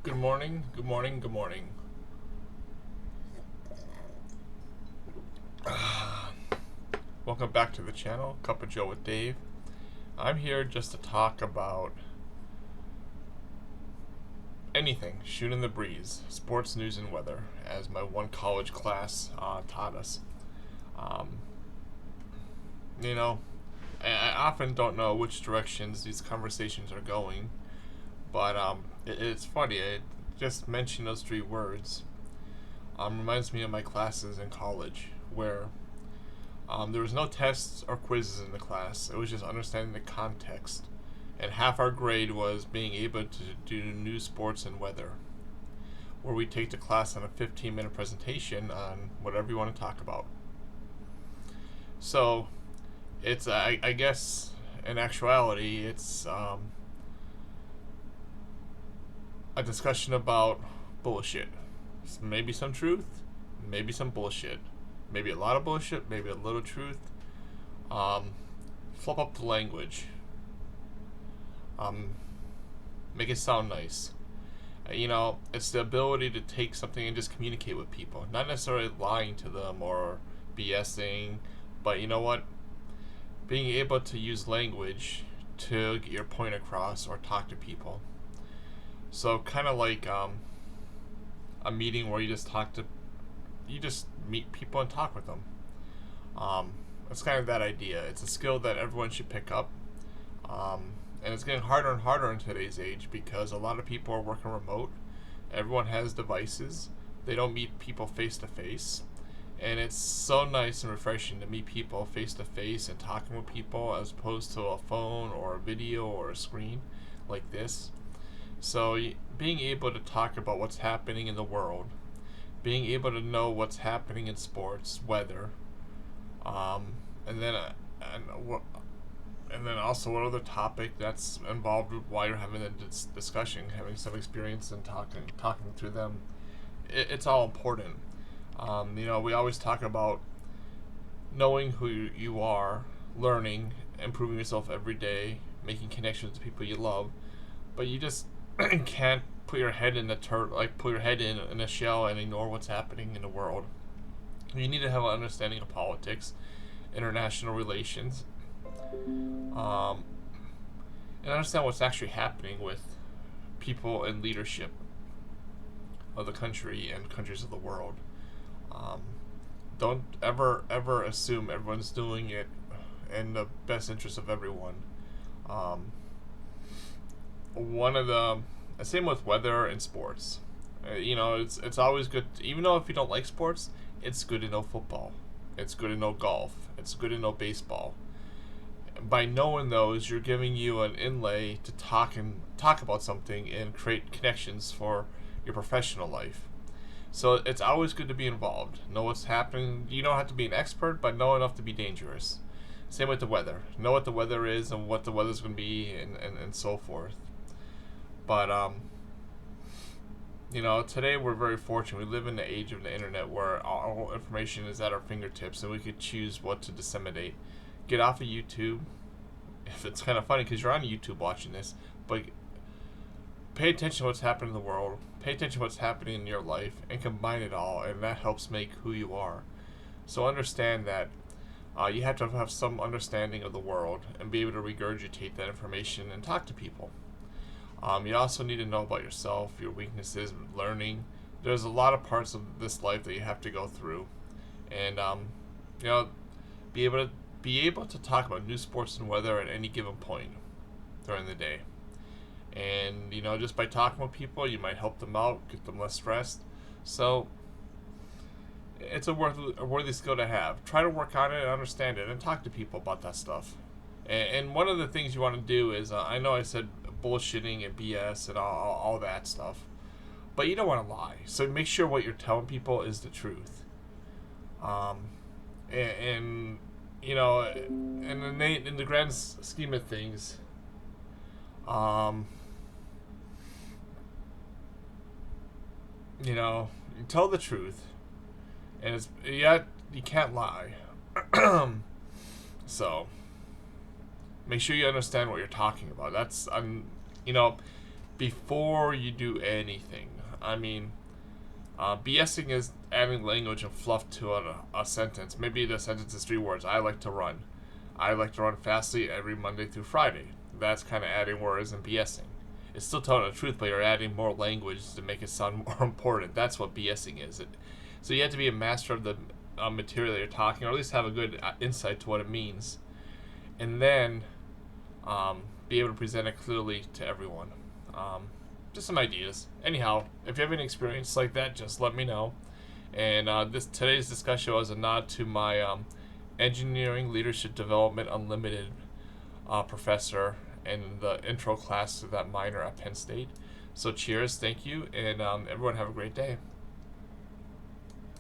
Good morning, good morning, good morning. Welcome back to the channel, Cup of Joe with Dave. I'm here just to talk about anything, shooting the breeze, sports, news, and weather, as my one college class taught us. Um, you know, I often don't know which directions these conversations are going, but it's funny. Just mentioning those three words reminds me of my classes in college, where there was no tests or quizzes in the class. It was just understanding the context. And half our grade was being able to do news, sports, and weather, where we take the class on a 15-minute presentation on whatever you want to talk about. So, it's, I guess, in actuality, it's a discussion about bullshit. Maybe some truth, maybe some bullshit. Maybe a lot of bullshit, maybe a little truth. Um, Flip up the language. Make it sound nice. It's the ability to take something and just communicate with people. Not necessarily lying to them or BSing, but you know what? Being able to use language to get your point across or talk to people. So kind of like a meeting where you just meet people and talk with them. It's kind of that idea. It's a skill that everyone should pick up. And it's getting harder and harder in today's age because a lot of people are working remote. Everyone has devices. They don't meet people face to face. And it's so nice and refreshing to meet people face to face and talking with people as opposed to a phone or a video or a screen like this. So being able to talk about what's happening in the world, being able to know what's happening in sports, weather, and then and then also what other topic that's involved with why you're having a discussion, having some experience and talking through them. It's all important. We always talk about knowing who you are, learning, improving yourself every day, making connections with people you love, but you just can't put your head in put your head in a shell and ignore what's happening in the world. You need to have an understanding of politics, international relations, um, and understand what's actually happening with people in leadership of the country and countries of the world. Um, don't ever assume everyone's doing it in the best interest of everyone. Um, One of the same with weather and sports. It's always good. Even though if you don't like sports, it's good to know football. It's good to know golf. It's good to know baseball. By knowing those, you're giving you an inlay to talk about something and create connections for your professional life. So it's always good to be involved. Know what's happening. You don't have to be an expert, but know enough to be dangerous. Same with the weather. Know what the weather is and what the weather's going to be, and so forth. But today we're very fortunate. We live in the age of the internet where all information is at our fingertips, and we could choose what to disseminate. Get off of YouTube. If it's kind of funny because you're on YouTube watching this, but pay attention to what's happening in the world. Pay attention to what's happening in your life, and combine it all, and that helps make who you are. So understand that you have to have some understanding of the world and be able to regurgitate that information and talk to people. You also need to know about yourself, your weaknesses, learning. There's a lot of parts of this life that you have to go through, and be able to talk about news, sports, and weather at any given point during the day. And just by talking with people, you might help them out, get them less stressed. So it's a worthy skill to have. Try to work on it and understand it, and talk to people about that stuff. And one of the things you want to do is, I know I said bullshitting and BS and all that stuff, but you don't want to lie. So make sure what you're telling people is the truth. And in the grand scheme of things, you tell the truth, and you can't lie. So make sure you understand what you're talking about. That's you know before you do anything. I mean, BSing is adding language and fluff to a sentence. Maybe the sentence is 3 words. I like to run. I like to run fastly every Monday through Friday. That's kind of adding words and BSing. It's still telling the truth, but you're adding more language to make it sound more important. That's what BSing is. So you have to be a master of the material that you're talking, or at least have a good insight to what it means, and then be able to present it clearly to everyone. Just some ideas. Anyhow, if you have any experience like that, just let me know. And today's discussion was a nod to my Engineering Leadership Development Unlimited professor in the intro class to that minor at Penn State. So cheers, thank you, and everyone have a great day.